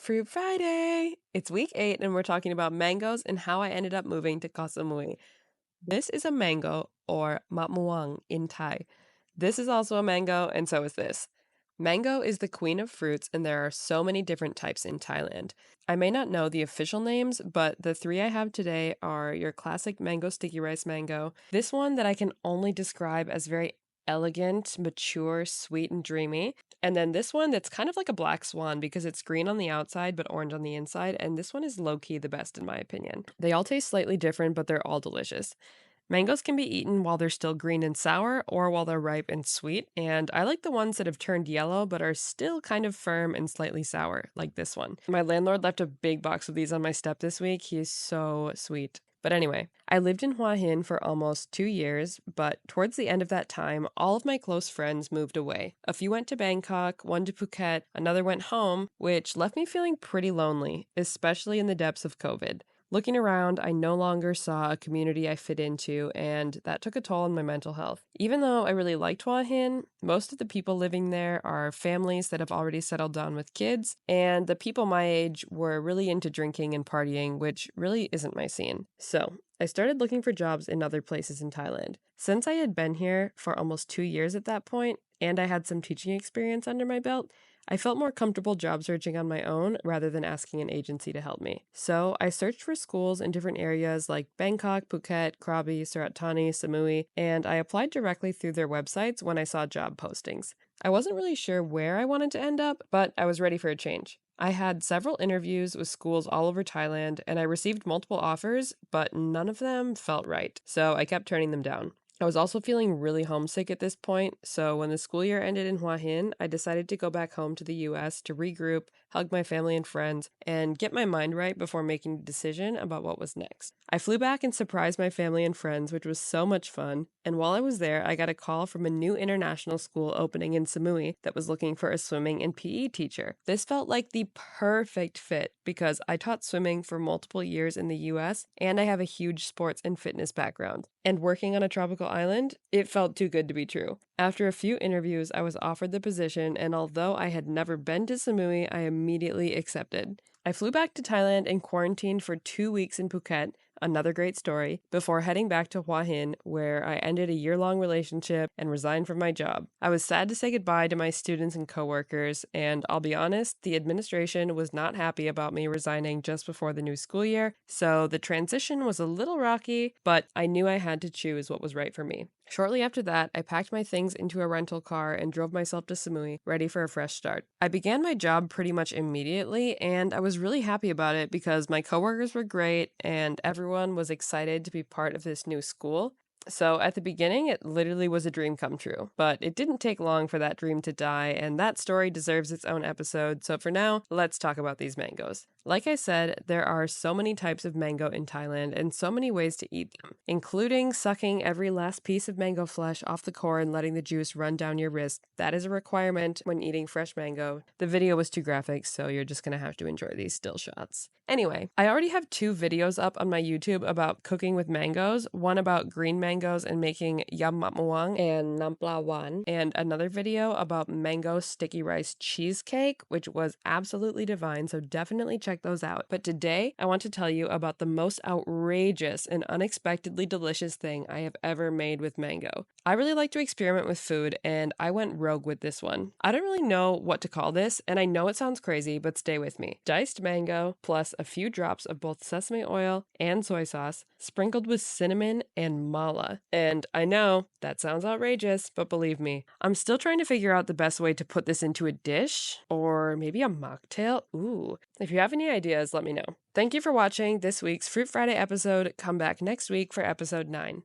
Fruit Friday! It's week 8 and we're talking about mangoes and how I ended up moving to Koh Samui. This is a mango, or matmuang in Thai. This is also a mango, and so is this. Mango is the queen of fruits, and there are so many different types in Thailand. I may not know the official names, but the three I have today are your classic mango sticky rice mango, this one that I can only describe as very elegant, mature, sweet, and dreamy, and then this one that's kind of like a black swan because it's green on the outside but orange on the inside, and this one is low-key the best in my opinion. They all taste slightly different, but they're all delicious. Mangoes can be eaten while they're still green and sour or while they're ripe and sweet, and I like the ones that have turned yellow but are still kind of firm and slightly sour, like this one. My landlord left a big box of these on my step this week. He is so sweet. But anyway, I lived in Hua Hin for almost 2 years, but towards the end of that time, all of my close friends moved away. A few went to Bangkok, one to Phuket, another went home, which left me feeling pretty lonely, especially in the depths of COVID. Looking around, I no longer saw a community I fit into, and that took a toll on my mental health. Even though I really liked Hua Hin, most of the people living there are families that have already settled down with kids, and the people my age were really into drinking and partying, which really isn't my scene. So, I started looking for jobs in other places in Thailand. Since I had been here for almost 2 years at that point, and I had some teaching experience under my belt, I felt more comfortable job searching on my own rather than asking an agency to help me. So I searched for schools in different areas like Bangkok, Phuket, Krabi, Surat Thani, Samui, and I applied directly through their websites when I saw job postings. I wasn't really sure where I wanted to end up, but I was ready for a change. I had several interviews with schools all over Thailand, and I received multiple offers, but none of them felt right, so I kept turning them down. I was also feeling really homesick at this point, so when the school year ended in Hua Hin, I decided to go back home to the US to regroup, hug my family and friends, and get my mind right before making a decision about what was next. I flew back and surprised my family and friends, which was so much fun, and while I was there, I got a call from a new international school opening in Samui that was looking for a swimming and PE teacher. This felt like the perfect fit because I taught swimming for multiple years in the US, and I have a huge sports and fitness background. And working on a tropical island, it felt too good to be true. After a few interviews, I was offered the position, and although I had never been to Samui, I immediately accepted. I flew back to Thailand and quarantined for 2 weeks in Phuket, another great story, before heading back to Hua Hin, where I ended a year-long relationship and resigned from my job. I was sad to say goodbye to my students and coworkers, and I'll be honest, the administration was not happy about me resigning just before the new school year, so the transition was a little rocky, but I knew I had to choose what was right for me. Shortly after that, I packed my things into a rental car and drove myself to Samui, ready for a fresh start. I began my job pretty much immediately, and I was really happy about it because my coworkers were great and everyone was excited to be part of this new school. So at the beginning, it literally was a dream come true, but it didn't take long for that dream to die, and that story deserves its own episode, so for now, let's talk about these mangoes. Like I said, there are so many types of mango in Thailand and so many ways to eat them, including sucking every last piece of mango flesh off the core and letting the juice run down your wrist. That is a requirement when eating fresh mango. The video was too graphic, so you're just gonna have to enjoy these still shots. Anyway, I already have 2 videos up on my YouTube about cooking with mangoes, one about green mangoes and making yam matmuang and nampla wan, and another video about mango sticky rice cheesecake, which was absolutely divine, so definitely check those out. But today, I want to tell you about the most outrageous and unexpectedly delicious thing I have ever made with mango. I really like to experiment with food, and I went rogue with this one. I don't really know what to call this, and I know it sounds crazy, but stay with me. Diced mango, plus a few drops of both sesame oil and soy sauce, sprinkled with cinnamon and mala. And I know, that sounds outrageous, but believe me, I'm still trying to figure out the best way to put this into a dish, or maybe a mocktail. Ooh. If you have any ideas, let me know. Thank you for watching this week's Fruit Friday episode. Come back next week for episode 9.